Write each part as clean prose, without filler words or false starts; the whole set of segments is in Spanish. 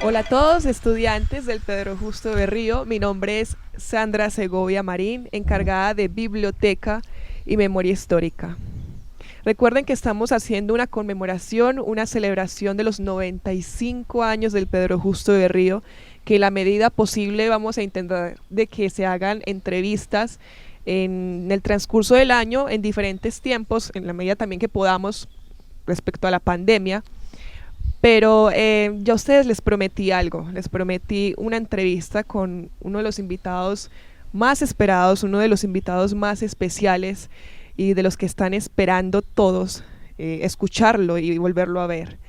Hola a todos, estudiantes del Pedro Justo Berrío. Mi nombre es Sandra Segovia Marín, encargada de Biblioteca y Memoria Histórica. Recuerden que estamos haciendo una conmemoración, una celebración de los 95 años del Pedro Justo Berrío, que en la medida posible vamos a intentar de que se hagan entrevistas en el transcurso del año, en diferentes tiempos, en la medida también que podamos respecto a la pandemia. Pero yo a ustedes les prometí algo, les prometí una entrevista con uno de los invitados más esperados, uno de los invitados más especiales y de los que están esperando todos escucharlo y volverlo a ver.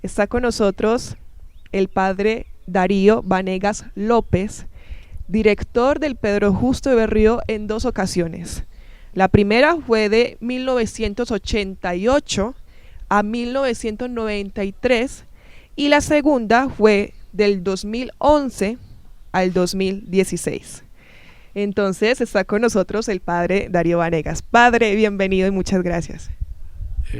Está con nosotros el padre Darío Vanegas López, director del Pedro Justo de Berrío en 2 ocasiones. La primera fue de 1988 a 1993 y la segunda fue del 2011 al 2016. Entonces está con nosotros el padre Darío Vanegas. Padre, bienvenido y muchas gracias.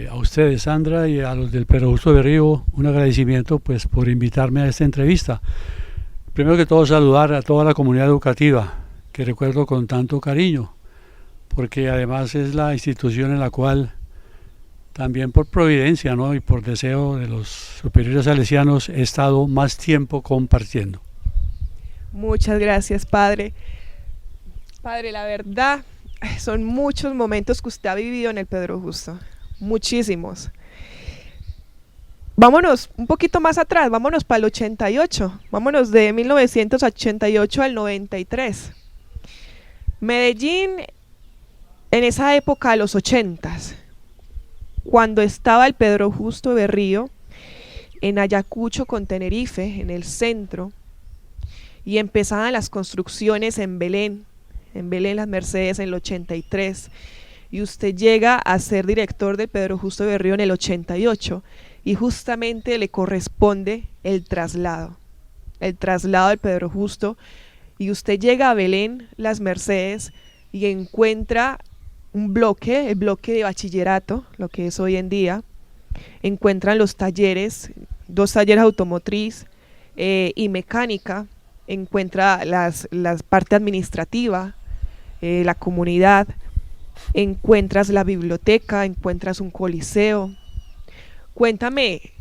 A ustedes, Sandra, y a los del Pedro Justo de Berrío, un agradecimiento pues por invitarme a esta entrevista. Primero que todo, saludar a toda la comunidad educativa que recuerdo con tanto cariño, porque además es la institución en la cual también por providencia, ¿no?, y por deseo de los superiores salesianos he estado más tiempo compartiendo. Muchas gracias, padre. Padre, la verdad, son muchos momentos que usted ha vivido en el Pedro Justo, muchísimos. Vámonos un poquito más atrás, vámonos para el 88, vámonos de 1988 al 93. Medellín, en esa época, a los 80s, cuando estaba el Pedro Justo de Berrío en Ayacucho con Tenerife, en el centro, y empezaban las construcciones en Belén Las Mercedes en el 83, y usted llega a ser director del Pedro Justo de Berrío en el 88, y justamente le corresponde el traslado del Pedro Justo, y usted llega a Belén Las Mercedes y encuentra un bloque, el bloque de bachillerato, lo que es hoy en día. Encuentran los talleres, 2 talleres automotriz y mecánica. Encuentra la parte administrativa, la comunidad. Encuentras la biblioteca, encuentras un coliseo. Cuéntame,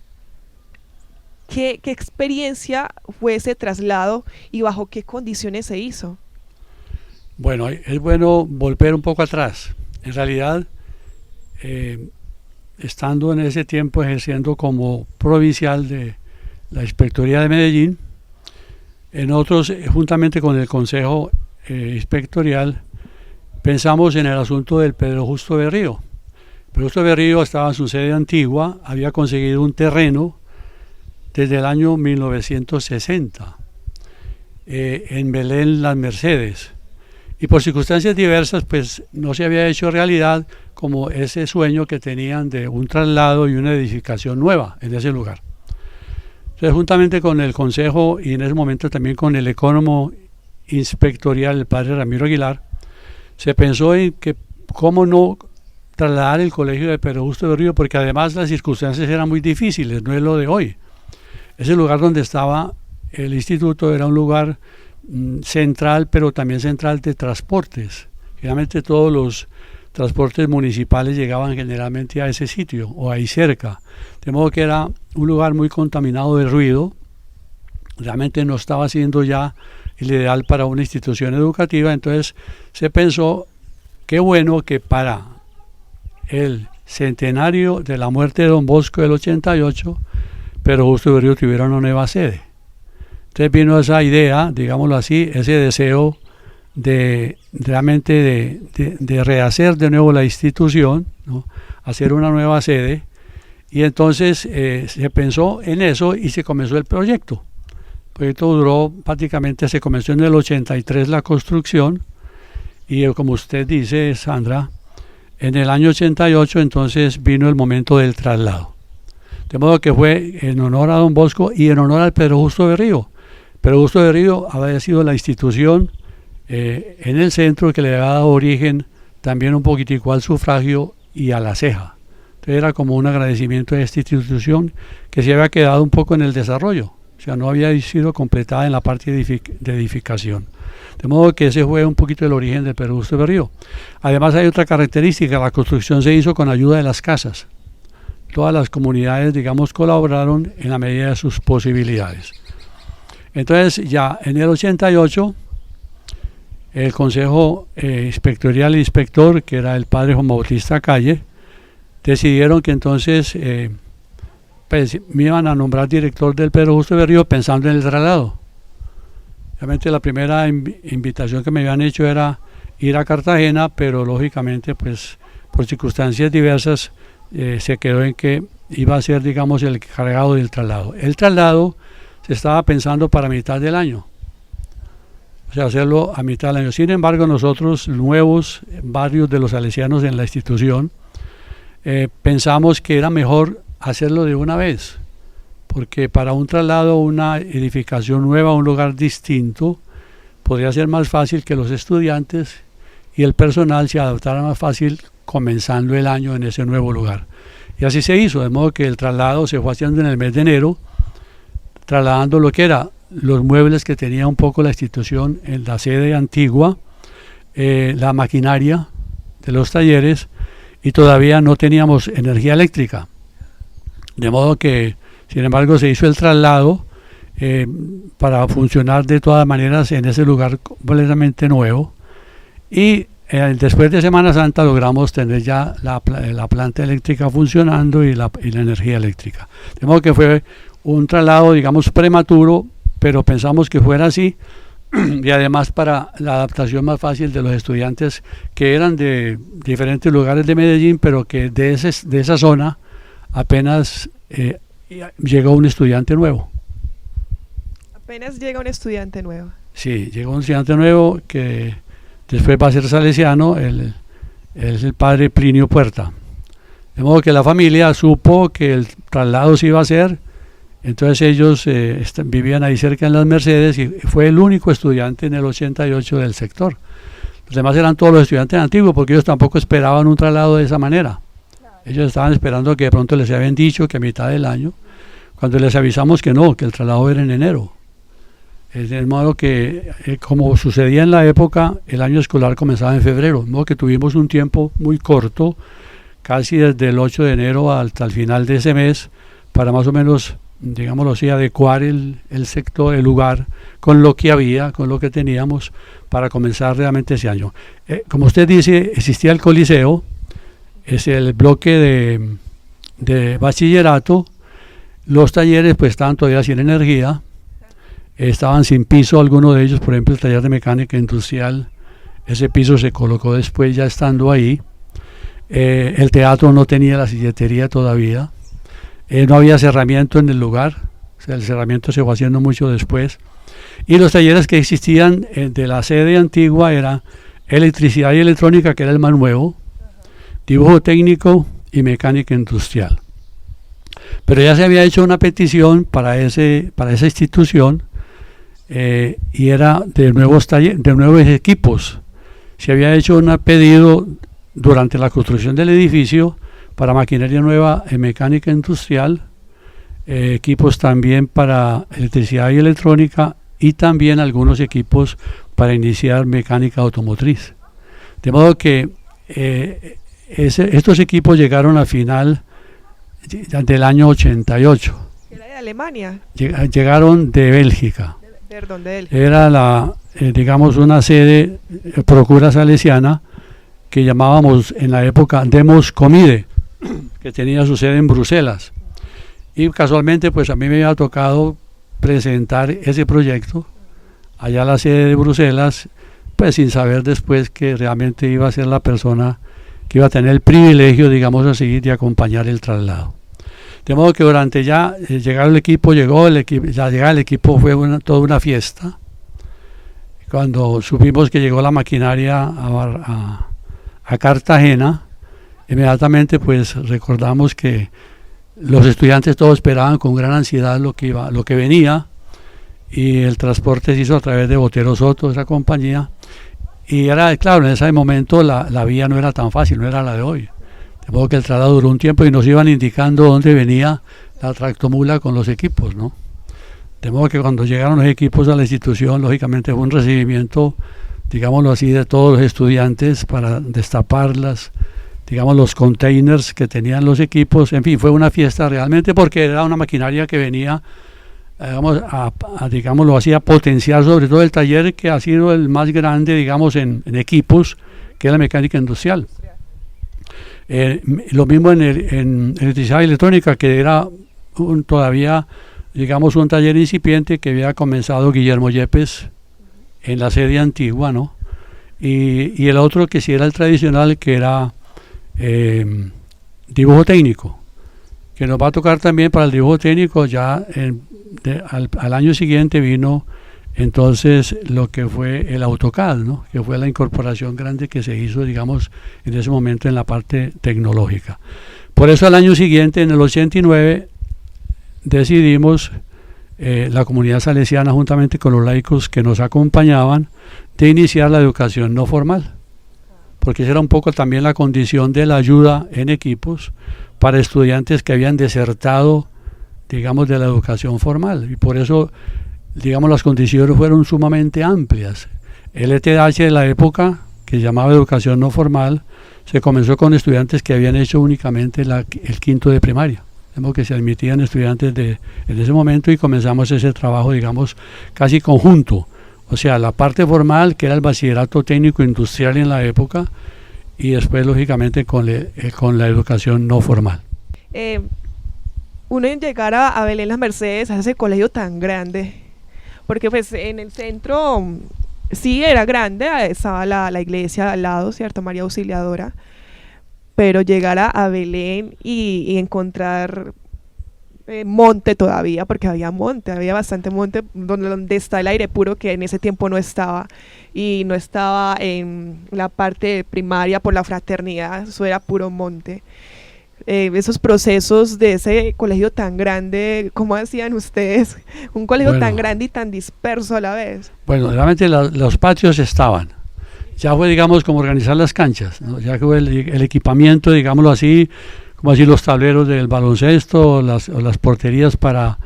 ¿qué experiencia fue ese traslado y bajo qué condiciones se hizo? Bueno, es bueno volver un poco atrás. En realidad, estando en ese tiempo ejerciendo como provincial de la Inspectoría de Medellín, nosotros, juntamente con el Consejo Inspectorial, pensamos en el asunto del Pedro Justo de Berrío. Pedro Justo de Berrío estaba en su sede antigua, había conseguido un terreno desde el año 1960 en Belén Las Mercedes. Y por circunstancias diversas, pues no se había hecho realidad como ese sueño que tenían de un traslado y una edificación nueva en ese lugar. Entonces, juntamente con el consejo y en ese momento también con el ecónomo inspectorial, el padre Ramiro Aguilar, se pensó en que cómo no trasladar el colegio de Pedro Justo de Berrío, porque además las circunstancias eran muy difíciles, no es lo de hoy. Ese lugar donde estaba el instituto era un lugar central, pero también central de transportes. Generalmente todos los transportes municipales llegaban generalmente a ese sitio o ahí cerca, de modo que era un lugar muy contaminado de ruido. Realmente no estaba siendo ya el ideal para una institución educativa. Entonces se pensó, qué bueno que para el centenario de la muerte de Don Bosco del 88, Pedro Justo de Berrío tuviera una nueva sede. Entonces vino esa idea, digámoslo así, ese deseo de realmente de rehacer de nuevo la institución, ¿no?, hacer una nueva sede, y entonces se pensó en eso y se comenzó el proyecto. El proyecto duró prácticamente, se comenzó en el 83 la construcción, y como usted dice, Sandra, en el año 88 entonces vino el momento del traslado. De modo que fue en honor a Don Bosco y en honor al Pedro Justo de Berrío. Pedro Justo de Berrío había sido la institución en el centro que le había dado origen también un poquitico al sufragio y a la ceja. Entonces era como un agradecimiento a esta institución que se había quedado un poco en el desarrollo, sea, no había sido completada en la parte de edificación. De modo que ese fue un poquito el origen del Perú Justo Berrío. Además hay otra característica, la construcción se hizo con ayuda de las casas. Todas las comunidades, digamos, colaboraron en la medida de sus posibilidades. Entonces ya en el 88, el Consejo Inspectorial e Inspector, que era el padre Juan Bautista Calle, decidieron que entonces pues, me iban a nombrar director del Pedro Justo Berrío pensando en el traslado. Obviamente la primera invitación que me habían hecho era ir a Cartagena, pero lógicamente pues por circunstancias diversas se quedó en que iba a ser, digamos, el encargado del traslado. El traslado se estaba pensando para mitad del año, o sea, hacerlo a mitad del año. Sin embargo, nosotros, nuevos, varios de los salesianos en la institución, pensamos que era mejor hacerlo de una vez, porque para un traslado, una edificación nueva, un lugar distinto, podría ser más fácil que los estudiantes y el personal se adaptara más fácil comenzando el año en ese nuevo lugar. Y así se hizo, de modo que el traslado se fue haciendo en el mes de enero, trasladando lo que era los muebles que tenía un poco la institución en la sede antigua, la maquinaria de los talleres, y todavía no teníamos energía eléctrica. De modo que, sin embargo, se hizo el traslado para funcionar de todas maneras en ese lugar completamente nuevo. Y después de Semana Santa logramos tener ya la planta eléctrica funcionando y la energía eléctrica. De modo que fue un traslado, digamos, prematuro, pero pensamos que fuera así, y además para la adaptación más fácil de los estudiantes que eran de diferentes lugares de Medellín, pero que de esa zona apenas llegó un estudiante nuevo. Apenas llega un estudiante nuevo. Sí, llegó un estudiante nuevo que después va a ser salesiano, es el padre Plinio Puerta. De modo que la familia supo que el traslado se iba a hacer, entonces ellos vivían ahí cerca en las Mercedes y fue el único estudiante en el 88 del sector. Los demás eran todos los estudiantes antiguos porque ellos tampoco esperaban un traslado de esa manera. Ellos estaban esperando que de pronto les habían dicho que a mitad del año, cuando les avisamos que no, que el traslado era en enero. De modo que, como sucedía en la época, el año escolar comenzaba en febrero, de modo que tuvimos un tiempo muy corto, casi desde el 8 de enero hasta el final de ese mes, para más o menos, digámoslo así, adecuar el sector, el lugar, con lo que había, con lo que teníamos, para comenzar realmente ese año. Como usted dice, existía el Coliseo, es el bloque de bachillerato, los talleres pues estaban todavía sin energía, estaban sin piso algunos de ellos, por ejemplo el taller de mecánica industrial, ese piso se colocó después ya estando ahí, el teatro no tenía la silletería todavía, no había cerramiento en el lugar, o sea, el cerramiento se fue haciendo mucho después, y los talleres que existían de la sede antigua era electricidad y electrónica, que era el más nuevo, dibujo técnico y mecánica industrial. Pero ya se había hecho una petición para esa institución y era de nuevos equipos. Se había hecho un pedido durante la construcción del edificio para maquinaria nueva en mecánica industrial, equipos también para electricidad y electrónica y también algunos equipos para iniciar mecánica automotriz. De modo que estos equipos llegaron al final del año 88. ¿Era de Alemania? Llegaron de Bélgica. Perdón, de él. Era digamos, una sede procura salesiana que llamábamos en la época Demos Comide, que tenía su sede en Bruselas. Y casualmente, pues a mí me había tocado presentar ese proyecto allá a la sede de Bruselas, pues sin saber después que realmente iba a ser la persona que iba a tener el privilegio, digamos así, de acompañar el traslado. De modo que durante ya llegar el equipo, ya llegar el equipo fue toda una fiesta. Cuando supimos que llegó la maquinaria a Cartagena, inmediatamente pues recordamos que los estudiantes todos esperaban con gran ansiedad lo que venía, y el transporte se hizo a través de Botero Soto, esa compañía, y era, claro, en ese momento la vía no era tan fácil, no era la de hoy. De modo que el traslado duró un tiempo y nos iban indicando dónde venía la tractomula con los equipos, ¿no? De modo que cuando llegaron los equipos a la institución, lógicamente fue un recibimiento, digámoslo así, de todos los estudiantes para destaparlas, digamos, los containers que tenían los equipos. En fin, fue una fiesta realmente porque era una maquinaria que venía, digamos, digámoslo así, a potenciar sobre todo el taller que ha sido el más grande, digamos, en equipos, que es la mecánica industrial. Lo mismo en electricidad y electrónica, que era todavía, digamos, un taller incipiente que había comenzado Guillermo Yepes en la sede antigua, ¿no? Y el otro que sí era el tradicional, que era dibujo técnico, que nos va a tocar también para el dibujo técnico. Ya al año siguiente vino entonces lo que fue el AutoCAD, ¿no? Que fue la incorporación grande que se hizo, digamos, en ese momento en la parte tecnológica. Por eso al año siguiente, en el 89, decidimos, la comunidad salesiana juntamente con los laicos que nos acompañaban, de iniciar la educación no formal, porque esa era un poco también la condición de la ayuda en equipos para estudiantes que habían desertado, digamos, de la educación formal, y por eso, digamos, las condiciones fueron sumamente amplias. El ETH de la época, que se llamaba educación no formal, se comenzó con estudiantes que habían hecho únicamente el quinto de primaria, que se admitían estudiantes en ese momento, y comenzamos ese trabajo, digamos, casi conjunto. O sea, la parte formal, que era el bachillerato técnico industrial en la época, y después, lógicamente, con la educación no formal. Uno en llegar a Belén Las Mercedes, a ese colegio tan grande, porque pues en el centro sí era grande, estaba la iglesia al lado, ¿cierto? María Auxiliadora, pero llegar a Belén y encontrar monte todavía, porque había bastante monte, donde está el aire puro, que en ese tiempo no estaba, y no estaba en la parte primaria por la fraternidad, eso era puro monte. Esos procesos de ese colegio tan grande, ¿cómo hacían ustedes? Un colegio tan grande y tan disperso a la vez. Bueno, realmente los patios estaban. Ya fue, digamos, como organizar las canchas, ¿no? Ya que fue el equipamiento, digámoslo así, como así los tableros del baloncesto, o las porterías para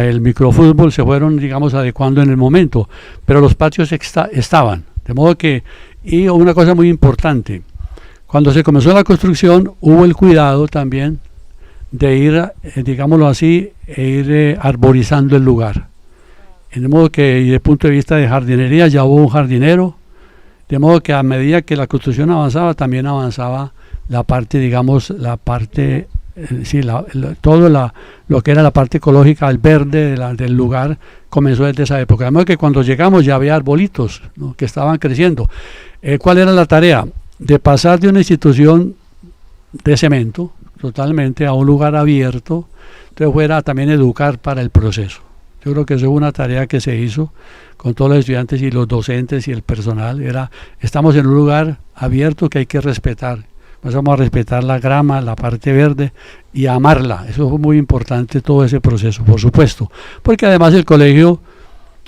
el microfútbol se fueron, digamos, adecuando en el momento. Pero los patios estaban. De modo que, y una cosa muy importante, cuando se comenzó la construcción, hubo el cuidado también de ir, digámoslo así, ir arborizando el lugar. De modo que, desde el punto de vista de jardinería, ya hubo un jardinero, de modo que a medida que la construcción avanzaba, también avanzaba la parte, digamos, todo lo que era la parte ecológica, el verde del lugar, comenzó desde esa época. De modo que cuando llegamos ya había arbolitos, ¿no?, que estaban creciendo. ¿Cuál era la tarea? De pasar de una institución de cemento totalmente a un lugar abierto, entonces fuera también educar para el proceso. Yo creo que eso es una tarea que se hizo con todos los estudiantes y los docentes y el personal. Estamos en un lugar abierto que hay que respetar. Vamos a respetar la grama, la parte verde, y a amarla. Eso fue muy importante, todo ese proceso, por supuesto, porque además el colegio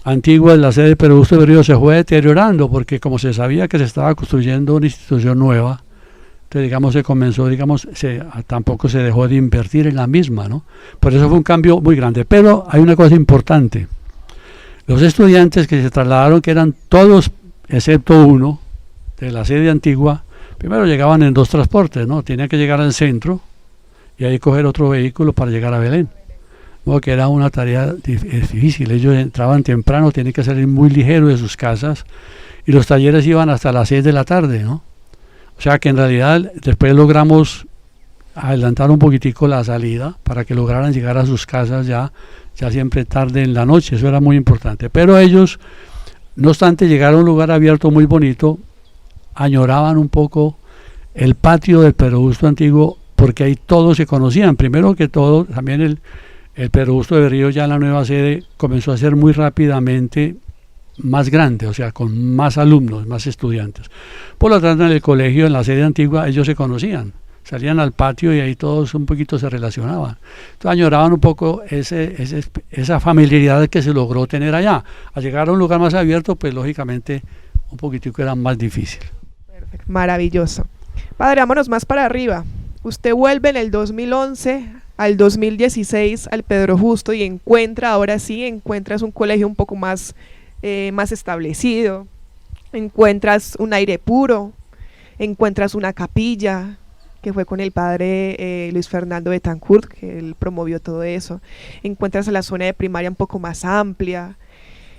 antiguo de la sede de Pedro Augusto de Berrío se fue deteriorando, porque como se sabía que se estaba construyendo una institución nueva, entonces, digamos, se comenzó, digamos, tampoco se dejó de invertir en la misma, ¿no? Por eso fue un cambio muy grande. Pero hay una cosa importante: los estudiantes que se trasladaron, que eran todos excepto uno de la sede antigua, primero llegaban en 2 transportes, ¿no? Tenían que llegar al centro y ahí coger otro vehículo para llegar a Belén. Que era una tarea difícil. Ellos entraban temprano, tenían que salir muy ligero de sus casas, y los talleres iban hasta las 6 de la tarde, ¿no? O sea que en realidad después logramos adelantar un poquitico la salida para que lograran llegar a sus casas ya siempre tarde en la noche. Eso era muy importante. Pero ellos, no obstante llegar a un lugar abierto muy bonito, añoraban un poco el patio del Pedro Augusto antiguo, porque ahí todos se conocían. Primero que todo, también el Pedro Augusto de Berrío, ya en la nueva sede, comenzó a ser muy rápidamente más grande, o sea, con más alumnos, más estudiantes. Por lo tanto, en el colegio, en la sede antigua, ellos se conocían, salían al patio y ahí todos un poquito se relacionaban. Entonces añoraban un poco esa familiaridad que se logró tener allá. Al llegar a un lugar más abierto, pues lógicamente un poquitico era más difícil. Perfecto. Maravilloso. Padre, vámonos más para arriba. Usted vuelve en el 2011 al 2016 al Pedro Justo y ahora sí encuentras un colegio un poco más, más establecido, encuentras un aire puro, encuentras una capilla que fue con el padre Luis Fernando Betancourt, que él promovió todo eso, encuentras la zona de primaria un poco más amplia,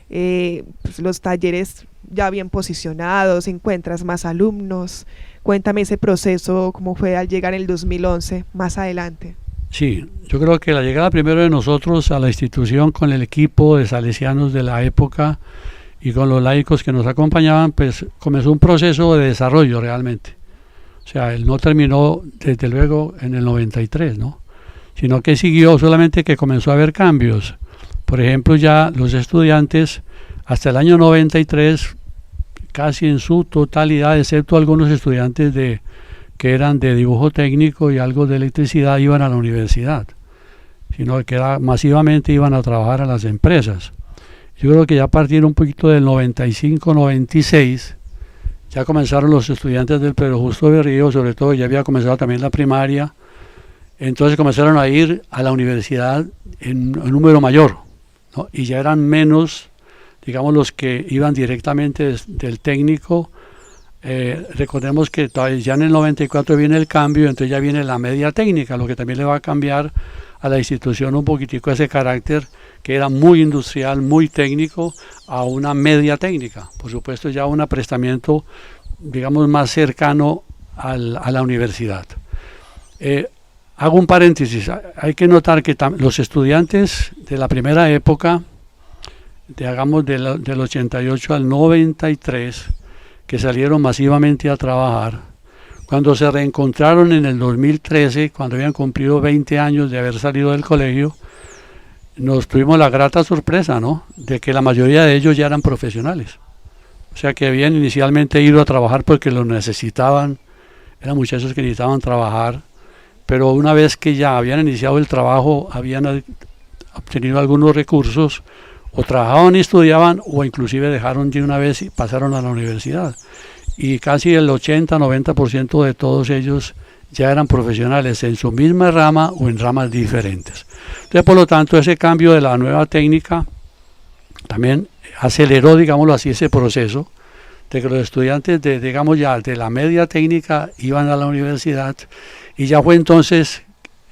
pues los talleres ya bien posicionados, encuentras más alumnos. Cuéntame ese proceso, cómo fue al llegar en el 2011, más adelante. Sí, yo creo que la llegada primero de nosotros a la institución con el equipo de salesianos de la época y con los laicos que nos acompañaban, pues comenzó un proceso de desarrollo realmente. O sea, él no terminó desde luego en el 93, ¿no? Sino que siguió, solamente que comenzó a haber cambios. Por ejemplo, ya los estudiantes hasta el año 93, casi en su totalidad, excepto algunos estudiantes que eran de dibujo técnico y algo de electricidad, iban a la universidad, sino que masivamente iban a trabajar a las empresas. Yo creo que ya a partir un poquito del 95-96, ya comenzaron los estudiantes del Pedro Justo Berrío, sobre todo ya había comenzado también la primaria, entonces comenzaron a ir a la universidad en número mayor, ¿no? Y ya eran menos, digamos, los que iban directamente del técnico. Recordemos que ya en el 94 viene el cambio, entonces ya viene la media técnica, lo que también le va a cambiar a la institución un poquitico ese carácter que era muy industrial, muy técnico, a una media técnica. Por supuesto ya un aprestamiento, digamos, más cercano a la universidad. Hago un paréntesis, hay que notar que los estudiantes de la primera época, del 88 al 93, que salieron masivamente a trabajar, cuando se reencontraron en el 2013, cuando habían cumplido 20 años de haber salido del colegio, nos tuvimos la grata sorpresa, ¿no?, de que la mayoría de ellos ya eran profesionales. O sea, que habían inicialmente ido a trabajar porque lo necesitaban, eran muchachos que necesitaban trabajar, pero una vez que ya habían iniciado el trabajo, habían obtenido algunos recursos, o trabajaban y estudiaban, o inclusive dejaron de una vez y pasaron a la universidad. Y casi el 80-90% de todos ellos ya eran profesionales en su misma rama o en ramas diferentes. Entonces, por lo tanto, ese cambio de la nueva técnica también aceleró, digámoslo así, ese proceso de que los estudiantes digamos ya de la media técnica iban a la universidad, y ya fue entonces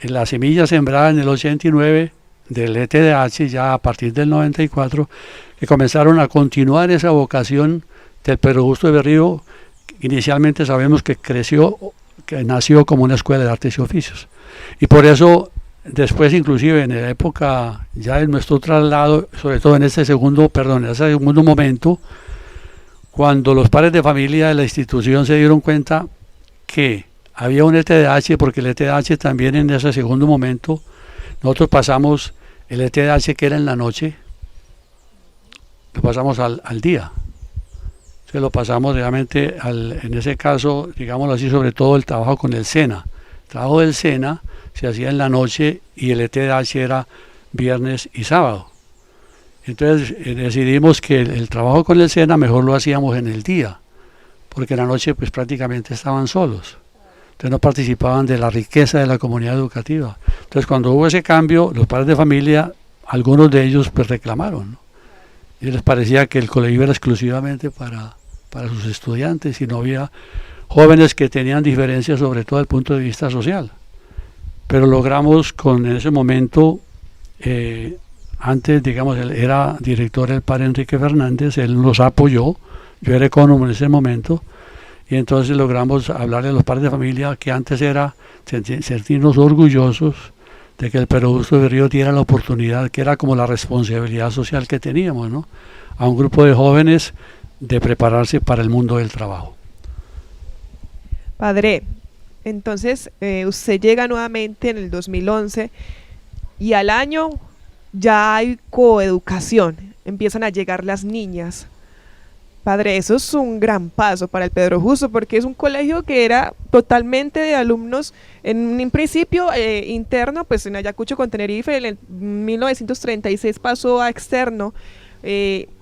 la semilla sembrada en el 89 del ETDH, ya a partir del 94, que comenzaron a continuar esa vocación del Pedro Justo de Berrío. Inicialmente sabemos que nació como una escuela de artes y oficios, y por eso después, inclusive en la época ya de nuestro traslado, sobre todo en ese segundo momento, cuando los padres de familia de la institución se dieron cuenta que había un ETDH, porque el ETDH también en ese segundo momento, nosotros pasamos el ETDH que era en la noche, lo pasamos al día. Se lo pasamos realmente, en ese caso, digámoslo así, sobre todo el trabajo con el SENA. El trabajo del SENA se hacía en la noche y el ETDH era viernes y sábado. Entonces decidimos que el trabajo con el SENA mejor lo hacíamos en el día, porque en la noche pues prácticamente estaban solos. Entonces no participaban de la riqueza de la comunidad educativa. Entonces cuando hubo ese cambio, los padres de familia, algunos de ellos pues reclamaron, ¿no? Y les parecía que el colegio era exclusivamente para sus estudiantes y no había jóvenes que tenían diferencias, sobre todo desde el punto de vista social. Pero logramos en ese momento, antes, digamos, él era director el padre Enrique Fernández, él nos apoyó, yo era ecónomo en ese momento, y entonces logramos hablarle a los padres de familia que antes era sentirnos orgullosos de que el Pedro Justo de Berrío diera la oportunidad, que era como la responsabilidad social que teníamos, ¿no?, a un grupo de jóvenes de prepararse para el mundo del trabajo. Padre, entonces usted llega nuevamente en el 2011 y al año ya hay coeducación, empiezan a llegar las niñas. Padre, eso es un gran paso para el Pedro Justo, porque es un colegio que era totalmente de alumnos en un principio interno, pues en Ayacucho con Tenerife, en el 1936 pasó a externo,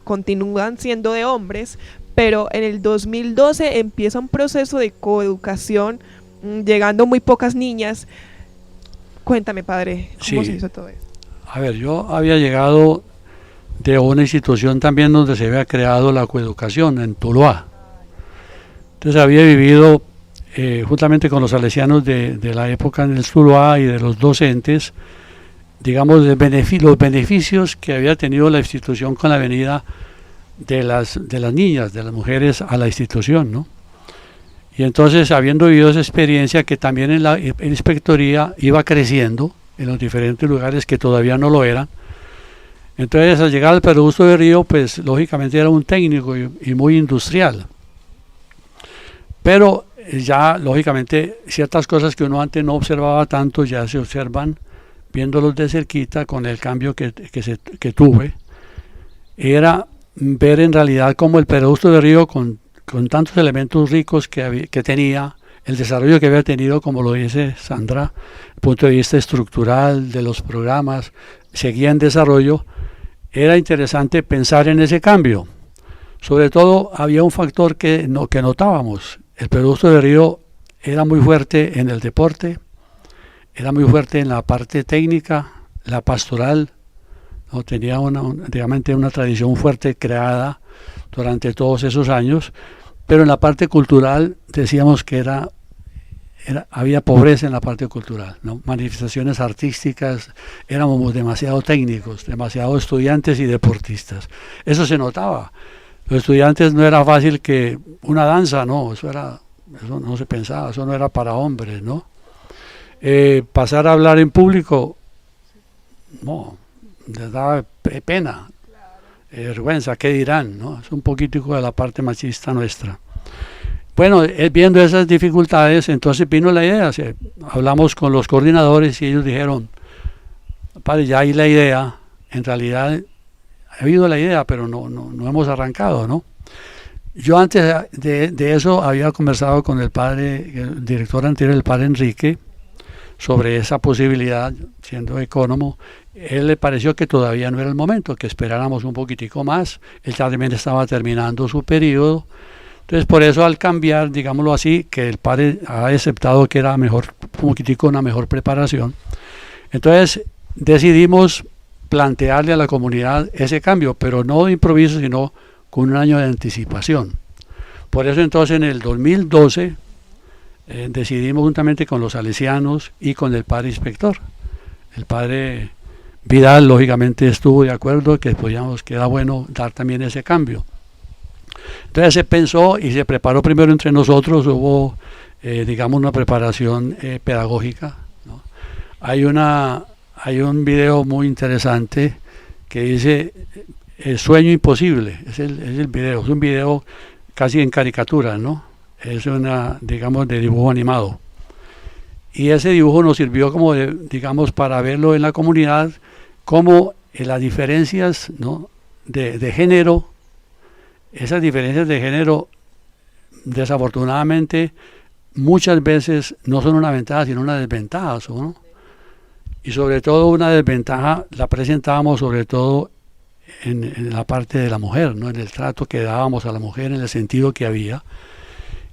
continúan siendo de hombres, pero en el 2012 empieza un proceso de coeducación, llegando muy pocas niñas. Cuéntame, padre, ¿cómo Sí. se hizo todo eso? A ver, yo había llegado de una institución también donde se había creado la coeducación en Tuluá. Entonces había vivido juntamente con los salesianos de la época en el Tuluá y de los docentes, digamos, los beneficios que había tenido la institución con la venida de las niñas, de las mujeres a la institución, ¿no? Y entonces, habiendo vivido esa experiencia que también en la inspectoría iba creciendo en los diferentes lugares que todavía no lo eran, entonces al llegar al Pedro Justo de Río, pues lógicamente era un técnico y muy industrial. Pero ya lógicamente ciertas cosas que uno antes no observaba tanto ya se observan viéndolos de cerquita con el cambio que tuve. Era ver en realidad cómo el Pedro Justo de Río con tantos elementos ricos que tenía, el desarrollo que había tenido, como lo dice Sandra, desde el punto de vista estructural de los programas, seguía en desarrollo. Era interesante pensar en ese cambio. Sobre todo había un factor que notábamos. El Pedro Justo de Río era muy fuerte en el deporte, era muy fuerte en la parte técnica, la pastoral, ¿no? Tenía realmente una tradición fuerte creada durante todos esos años, pero en la parte cultural decíamos que había pobreza en la parte cultural, ¿no? Manifestaciones artísticas, éramos demasiado técnicos, demasiado estudiantes y deportistas. Eso se notaba. Los estudiantes no era fácil que una danza, no, eso no se pensaba, eso no era para hombres, ¿no? Pasar a hablar en público, no, les daba pena, vergüenza, ¿qué dirán? ¿No? Es un poquitico de la parte machista nuestra. Bueno, viendo esas dificultades, entonces vino la idea, hablamos con los coordinadores y ellos dijeron, padre, ya hay la idea, en realidad ha habido la idea, pero no hemos arrancado, ¿no? Yo antes de eso había conversado con el director anterior, el padre Enrique, sobre esa posibilidad, siendo ecónomo. Él le pareció que todavía no era el momento, que esperáramos un poquitico más. Él también estaba terminando su periodo. Entonces, por eso al cambiar, digámoslo así, que el padre ha aceptado que era mejor, un poquitico una mejor preparación. Entonces, decidimos plantearle a la comunidad ese cambio, pero no de improviso, sino con un año de anticipación. Por eso entonces en el 2012 decidimos juntamente con los salesianos y con el padre inspector. El padre Vidal lógicamente estuvo de acuerdo que era bueno dar también ese cambio. Entonces se pensó y se preparó primero entre nosotros, hubo digamos una preparación pedagógica, ¿no? Hay un video muy interesante que dice El sueño imposible, es el video, es un video casi en caricatura, ¿no? Es digamos, de dibujo animado. Y ese dibujo nos sirvió como, digamos, para verlo en la comunidad, como las diferencias, ¿no? de género, esas diferencias de género, desafortunadamente, muchas veces no son una ventaja, sino una desventaja, ¿no? Y sobre todo una desventaja la presentábamos sobre todo en la parte de la mujer, ¿no? En el trato que dábamos a la mujer, en el sentido que había.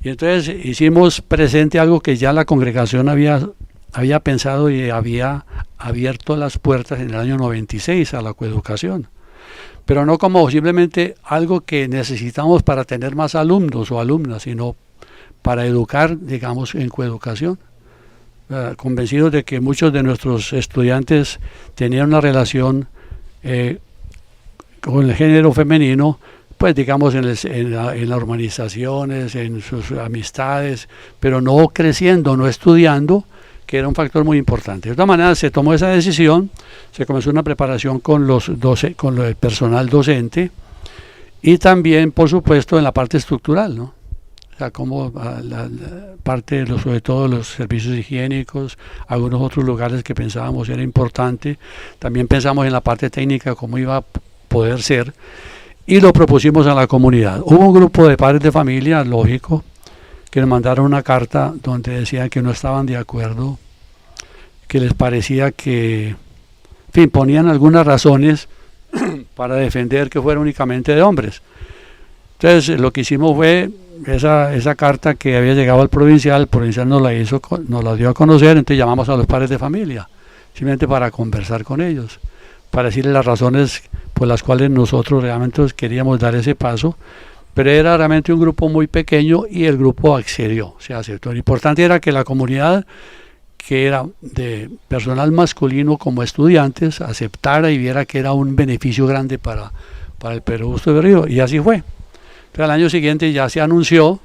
Y entonces hicimos presente algo que ya la congregación había pensado y había abierto las puertas en el año 96 a la coeducación, pero no como simplemente algo que necesitamos para tener más alumnos o alumnas, sino para educar, digamos, en coeducación. Convencidos de que muchos de nuestros estudiantes tenían una relación con el género femenino, pues digamos en las urbanizaciones, en sus amistades, pero no creciendo, no estudiando, que era un factor muy importante. De todas maneras se tomó esa decisión, se comenzó una preparación con el personal docente y también, por supuesto, en la parte estructural, ¿no? O sea, como la parte, sobre todo los servicios higiénicos, algunos otros lugares que pensábamos era importante. También pensamos en la parte técnica, cómo iba a poder ser, y lo propusimos a la comunidad. Hubo un grupo de padres de familia, lógico, que nos mandaron una carta donde decían que no estaban de acuerdo, que les parecía que, en fin, ponían algunas razones para defender que fuera únicamente de hombres. Entonces lo que hicimos fue esa carta que había llegado al provincial, el provincial nos la dio a conocer, entonces llamamos a los padres de familia simplemente para conversar con ellos, para decirles las razones por las cuales nosotros realmente queríamos dar ese paso, pero era realmente un grupo muy pequeño y el grupo accedió, se aceptó. Lo importante era que la comunidad, que era de personal masculino como estudiantes, aceptara y viera que era un beneficio grande para el Pedro Justo de Berrío, y así fue. Pero al año siguiente ya se anunció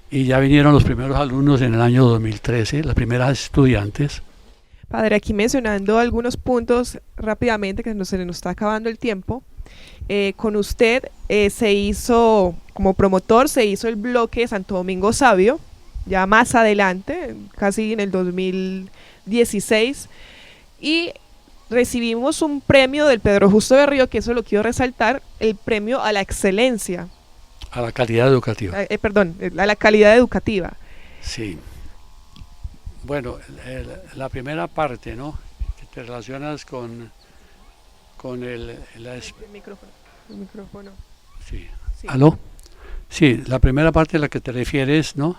y ya vinieron los primeros alumnos en el año 2013, las primeras estudiantes. Padre, aquí mencionando algunos puntos rápidamente, que se nos está acabando el tiempo. Con usted se hizo, como promotor, se hizo el bloque Santo Domingo Sabio, ya más adelante, casi en el 2016, y recibimos un premio del Pedro Justo de Berrío, que eso lo quiero resaltar, el premio a la excelencia. A la calidad educativa. Perdón, a la calidad educativa. Sí. Bueno, la primera parte, ¿no? Que te relacionas con el micrófono. El micrófono. Sí. Sí. ¿Aló? Sí, la primera parte a la que te refieres, ¿no?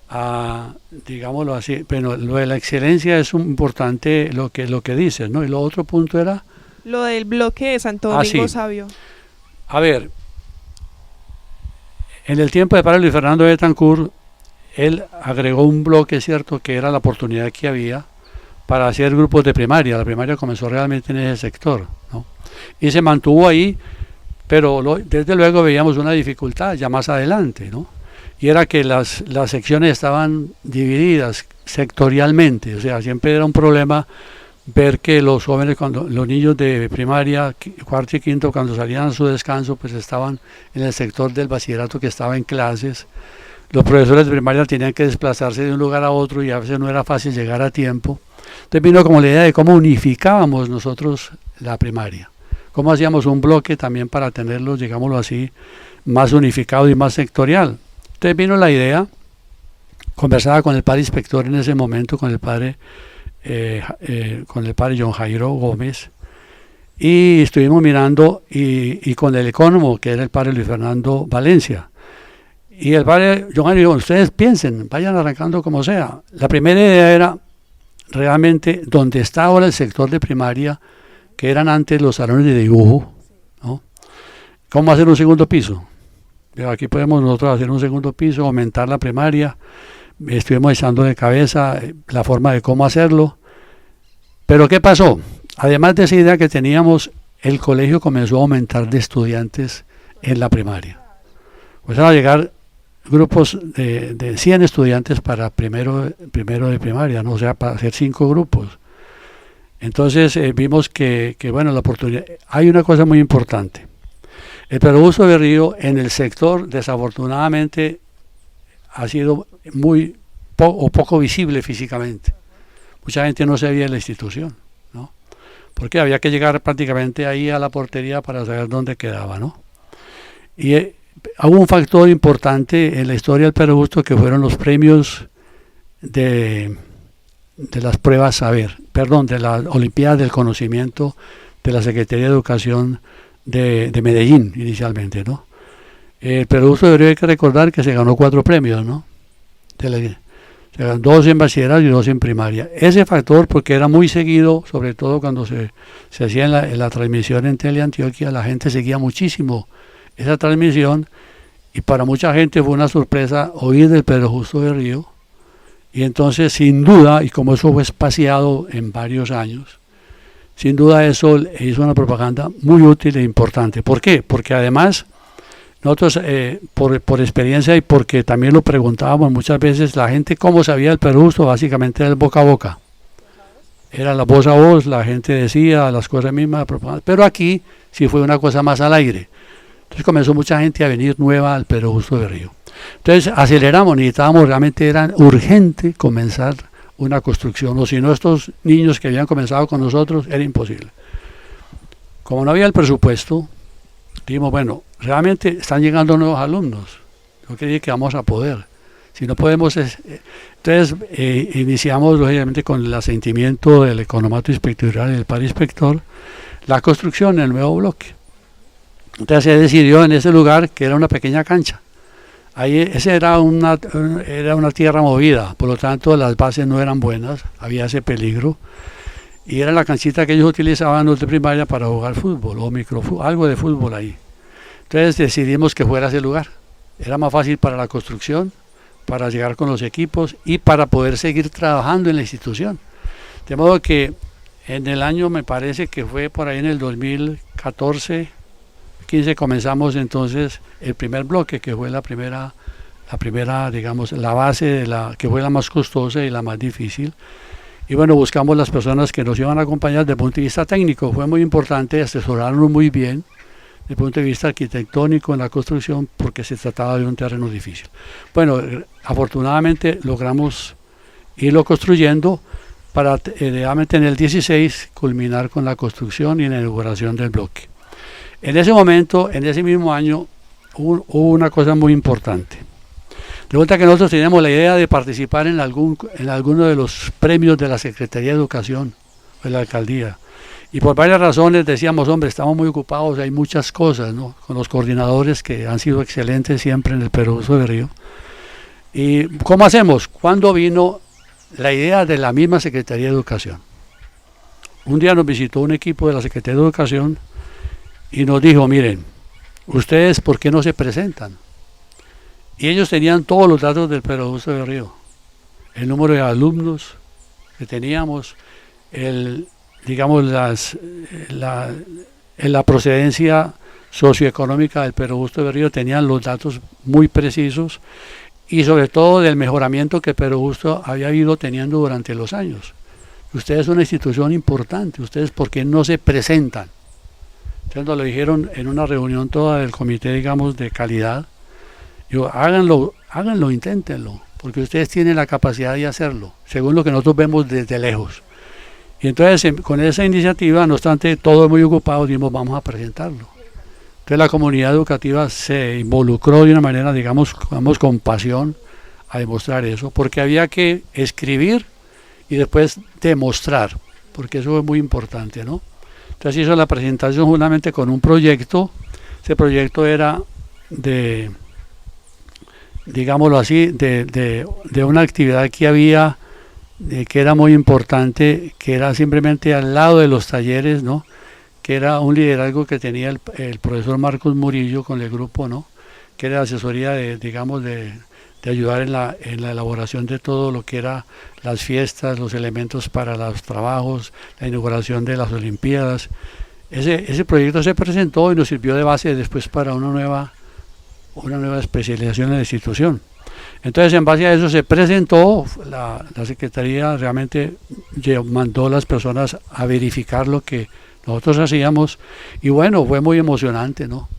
A, digámoslo así, pero lo de la excelencia es importante lo que dices, ¿no? Y lo otro punto era... Lo del bloque de Santo Domingo sí. Sabio. A ver, en el tiempo de padre Luis Fernando Betancourt, él agregó un bloque, cierto, que era la oportunidad que había para hacer grupos de primaria. La primaria comenzó realmente en ese sector, ¿no? Y se mantuvo ahí, pero desde luego veíamos una dificultad ya más adelante, ¿no? Y era que las secciones estaban divididas sectorialmente, o sea, siempre era un problema ver que los jóvenes, los niños de primaria, cuarto y quinto, cuando salían a su descanso, pues estaban en el sector del bachillerato que estaba en clases. Los profesores de primaria tenían que desplazarse de un lugar a otro y a veces no era fácil llegar a tiempo. Entonces vino como la idea de cómo unificábamos nosotros la primaria, cómo hacíamos un bloque también para tenerlo, digámoslo así, más unificado y más sectorial. Entonces vino la idea, conversaba con el padre inspector en ese momento, con el padre John Jairo Gómez, y estuvimos mirando y con el ecónomo, que era el padre Luis Fernando Valencia. Y el padre John Jairo dijo, ustedes piensen, vayan arrancando como sea. La primera idea era realmente donde está ahora el sector de primaria, que eran antes los salones de dibujo, ¿no? ¿Cómo hacer un segundo piso? Pero aquí podemos nosotros hacer un segundo piso, aumentar la primaria. Estuvimos echando de cabeza la forma de cómo hacerlo. Pero ¿qué pasó? Además de esa idea que teníamos, el colegio comenzó a aumentar de estudiantes en la primaria. Empezaron a llegar grupos de 100 estudiantes para primero de primaria, ¿no? O sea, para hacer 5 grupos. Entonces vimos que bueno, la oportunidad. Hay una cosa muy importante. El Pedro Justo de Berrío en el sector, desafortunadamente, ha sido muy poco visible físicamente. Mucha gente no sabía de la institución, ¿no? Porque había que llegar prácticamente ahí a la portería para saber dónde quedaba, ¿no? Y hubo un factor importante en la historia del Pedro Justo, que fueron los premios de las pruebas saber, de la Olimpiada del Conocimiento de la Secretaría de Educación de Medellín inicialmente, ¿no? El Pedro Justo de Berrío, hay que recordar que se ganó 4 premios, ¿no? Se ganó 2 en bachillerato y 2 en primaria. Ese factor, porque era muy seguido, sobre todo cuando se hacía en la transmisión en Teleantioquia, la gente seguía muchísimo esa transmisión, y para mucha gente fue una sorpresa oír del Pedro Justo de Berrío. Y entonces, sin duda, y como eso fue espaciado en varios años, sin duda eso hizo una propaganda muy útil e importante. ¿Por qué? Porque además nosotros, por experiencia y porque también lo preguntábamos muchas veces, la gente cómo sabía el Pedro Justo, básicamente era el boca a boca. Era la voz a voz, la gente decía las cosas mismas, pero aquí sí fue una cosa más al aire. Entonces comenzó mucha gente a venir nueva al Pedro Justo de Berrío. Entonces aceleramos, necesitábamos, realmente era urgente comenzar una construcción, o si no, estos niños que habían comenzado con nosotros, era imposible. Como no había el presupuesto, dijimos, bueno, realmente están llegando nuevos alumnos, yo creí que vamos a poder. Si no podemos, entonces iniciamos lógicamente con el asentimiento del economato inspectoral y del padre inspector, la construcción del nuevo bloque. Entonces se decidió en ese lugar, que era una pequeña cancha. Ahí era una tierra movida, por lo tanto las bases no eran buenas, había ese peligro. y era la canchita que ellos utilizaban los de primaria para jugar fútbol o microfútbol, algo de fútbol ahí. Entonces decidimos que fuera ese lugar. Era más fácil para la construcción, para llegar con los equipos y para poder seguir trabajando en la institución. De modo que en el año, me parece que fue por ahí en el 2014, 15, comenzamos entonces el primer bloque, que fue la primera, digamos, la base de que fue la más costosa y la más difícil. Y bueno, buscamos las personas que nos iban a acompañar desde el punto de vista técnico. Fue muy importante, asesorarnos muy bien desde el punto de vista arquitectónico en la construcción, porque se trataba de un terreno difícil. Bueno, afortunadamente logramos irlo construyendo para realmente en el 16 culminar con la construcción y la inauguración del bloque. En ese momento, en ese mismo año, hubo una cosa muy importante. Resulta que nosotros teníamos la idea de participar en alguno de los premios de la Secretaría de Educación o de la Alcaldía. Y por varias razones decíamos, hombre, estamos muy ocupados, hay muchas cosas, ¿no? Con los coordinadores que han sido excelentes siempre en el Perogusto Berrío. ¿Y cómo hacemos? ¿Cuándo vino la idea de la misma Secretaría de Educación? Un día nos visitó un equipo de la Secretaría de Educación y nos dijo, miren, ¿ustedes por qué no se presentan? Y ellos tenían todos los datos del Perogusto Berrío, el número de alumnos que teníamos, digamos, la procedencia socioeconómica del Perogusto Berrío, tenían los datos muy precisos y sobre todo del mejoramiento que Perogusto había ido teniendo durante los años. Ustedes son una institución importante, ¿ustedes por qué no se presentan? Entonces nos lo dijeron en una reunión toda del comité, digamos, de calidad. Digo, háganlo, inténtenlo, porque ustedes tienen la capacidad de hacerlo, según lo que nosotros vemos desde lejos. Y entonces con esa iniciativa, no obstante, todos muy ocupados, dijimos, vamos a presentarlo. Entonces la comunidad educativa se involucró de una manera, digamos con pasión, a demostrar eso, porque había que escribir y después demostrar, porque eso es muy importante, ¿no? Entonces hizo la presentación justamente con un proyecto. Ese proyecto era digámoslo así, de una actividad que había, que era muy importante, que era simplemente al lado de los talleres, ¿no? Que era un liderazgo que tenía el profesor Marcos Murillo con el grupo, ¿no? Que era asesoría de ayudar en la elaboración de todo lo que era las fiestas, los elementos para los trabajos, la inauguración de las Olimpiadas. Ese proyecto se presentó y nos sirvió de base después para una nueva especialización en la institución. Entonces, en base a eso se presentó, la Secretaría realmente mandó a las personas a verificar lo que nosotros hacíamos, y bueno, fue muy emocionante, ¿no?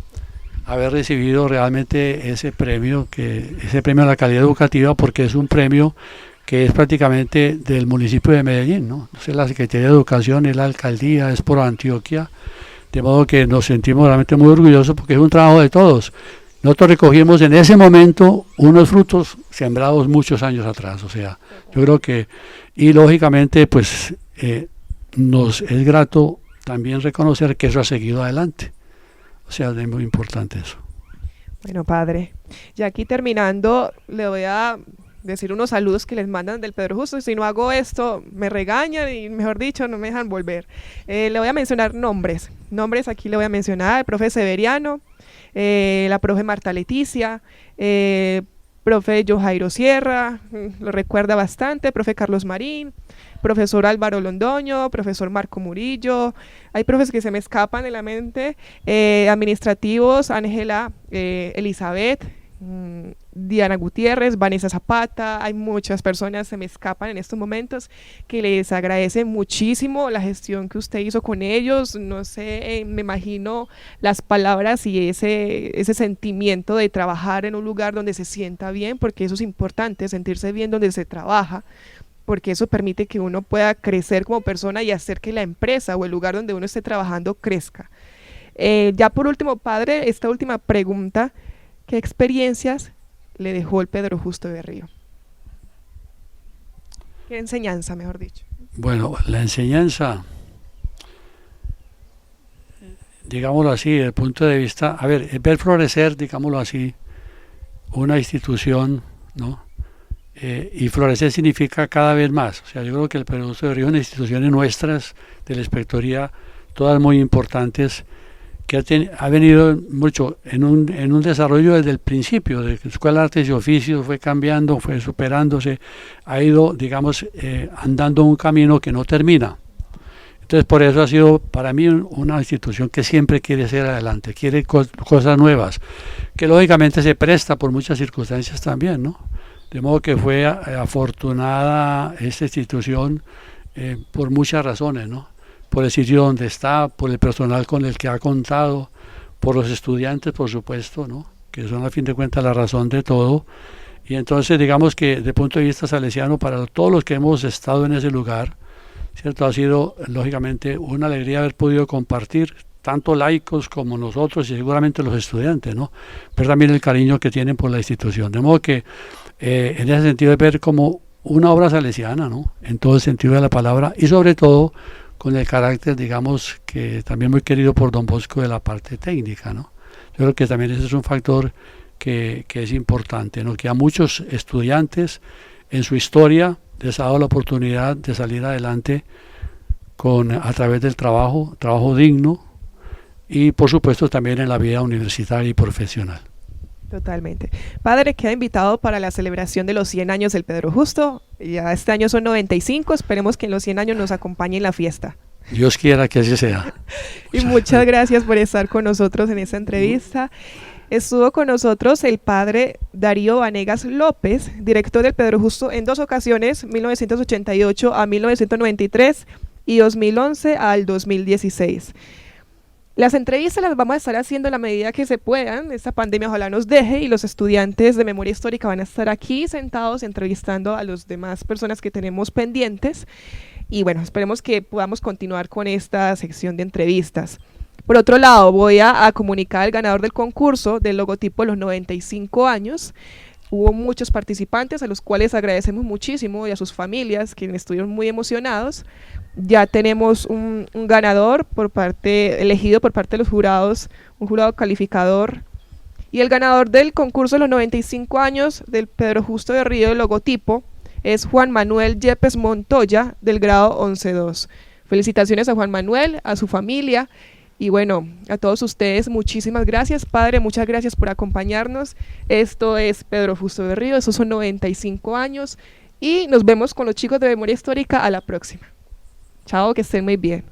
Haber recibido realmente ese premio a la calidad educativa, porque es un premio que es prácticamente del municipio de Medellín, ¿no? Entonces la Secretaría de Educación, es la alcaldía, es por Antioquia, de modo que nos sentimos realmente muy orgullosos porque es un trabajo de todos. Nosotros recogimos en ese momento unos frutos sembrados muchos años atrás, o sea, yo creo que, y lógicamente pues nos es grato también reconocer que eso ha seguido adelante, o sea, es muy importante eso. Bueno, padre, ya aquí terminando, le voy a decir unos saludos que les mandan del Pedro Justo. Si no hago esto, me regañan y, mejor dicho, no me dejan volver. Le voy a mencionar nombres. Aquí le voy a mencionar el profe Severiano, la profe Marta Leticia, profe Johairo Sierra, lo recuerda bastante, profe Carlos Marín, profesor Álvaro Londoño, profesor Marco Murillo. Hay profes que se me escapan de la mente, administrativos, Ángela Elizabeth, Diana Gutiérrez, Vanessa Zapata. Hay muchas personas, se me escapan en estos momentos, que les agradece muchísimo la gestión que usted hizo con ellos. No sé, me imagino las palabras y ese sentimiento de trabajar en un lugar donde se sienta bien, porque eso es importante, sentirse bien donde se trabaja, porque eso permite que uno pueda crecer como persona y hacer que la empresa o el lugar donde uno esté trabajando crezca. Ya por último, padre, esta última pregunta: ¿qué experiencias le dejó el Pedro Justo Berrío? ¿Qué enseñanza, mejor dicho? Bueno, la enseñanza, digámoslo así, desde el punto de vista, ver florecer, digámoslo así, una institución, ¿no? y florecer significa cada vez más. O sea, yo creo que el Pedro Justo de Río es una instituciones nuestras de la inspectoría, todas muy importantes, que ha venido mucho en un desarrollo desde el principio, de que la Escuela de Artes y Oficios fue cambiando, fue superándose, ha ido, digamos, andando un camino que no termina. Entonces, por eso ha sido para mí una institución que siempre quiere ser adelante, quiere cosas nuevas, que lógicamente se presta por muchas circunstancias también, ¿no? De modo que fue afortunada esta institución por muchas razones, ¿no? Por el sitio donde está, por el personal con el que ha contado, por los estudiantes, por supuesto, ¿no? Que son a fin de cuentas la razón de todo. Y entonces digamos que desde el punto de vista salesiano, para todos los que hemos estado en ese lugar, ¿cierto? Ha sido lógicamente una alegría haber podido compartir, tanto laicos como nosotros y seguramente los estudiantes, ¿no? Pero también el cariño que tienen por la institución. De modo que en ese sentido es ver como una obra salesiana, ¿no? En todo el sentido de la palabra y sobre todo con el carácter, digamos, que también muy querido por don Bosco de la parte técnica, ¿no? Yo creo que también ese es un factor que es importante, ¿no? Que a muchos estudiantes en su historia les ha dado la oportunidad de salir adelante a través del trabajo digno y por supuesto también en la vida universitaria y profesional. Totalmente. Padre, queda invitado para la celebración de los 100 años del Pedro Justo. Ya este año son 95, esperemos que en los 100 años nos acompañe en la fiesta. Dios quiera que así sea. Y muchas gracias por estar con nosotros en esta entrevista. Estuvo con nosotros el padre Darío Vanegas López, director del Pedro Justo en 2 ocasiones, 1988 a 1993 y 2011 al 2016. Las entrevistas las vamos a estar haciendo a la medida que se puedan, esta pandemia ojalá nos deje y los estudiantes de memoria histórica van a estar aquí sentados entrevistando a las demás personas que tenemos pendientes y bueno, esperemos que podamos continuar con esta sección de entrevistas. Por otro lado, voy a comunicar al ganador del concurso del logotipo de los 95 años. Hubo muchos participantes a los cuales agradecemos muchísimo y a sus familias que estuvieron muy emocionados. Ya tenemos un ganador elegido por parte de los jurados, un jurado calificador. Y el ganador del concurso de los 95 años del Pedro Justo de Río del logotipo es Juan Manuel Yepes Montoya del grado 11-2. Felicitaciones a Juan Manuel, a su familia. Y bueno, a todos ustedes, muchísimas gracias, padre, muchas gracias por acompañarnos. Esto es Pedro Justo de Río, esos son 95 años y nos vemos con los chicos de Memoria Histórica a la próxima. Chao, que estén muy bien.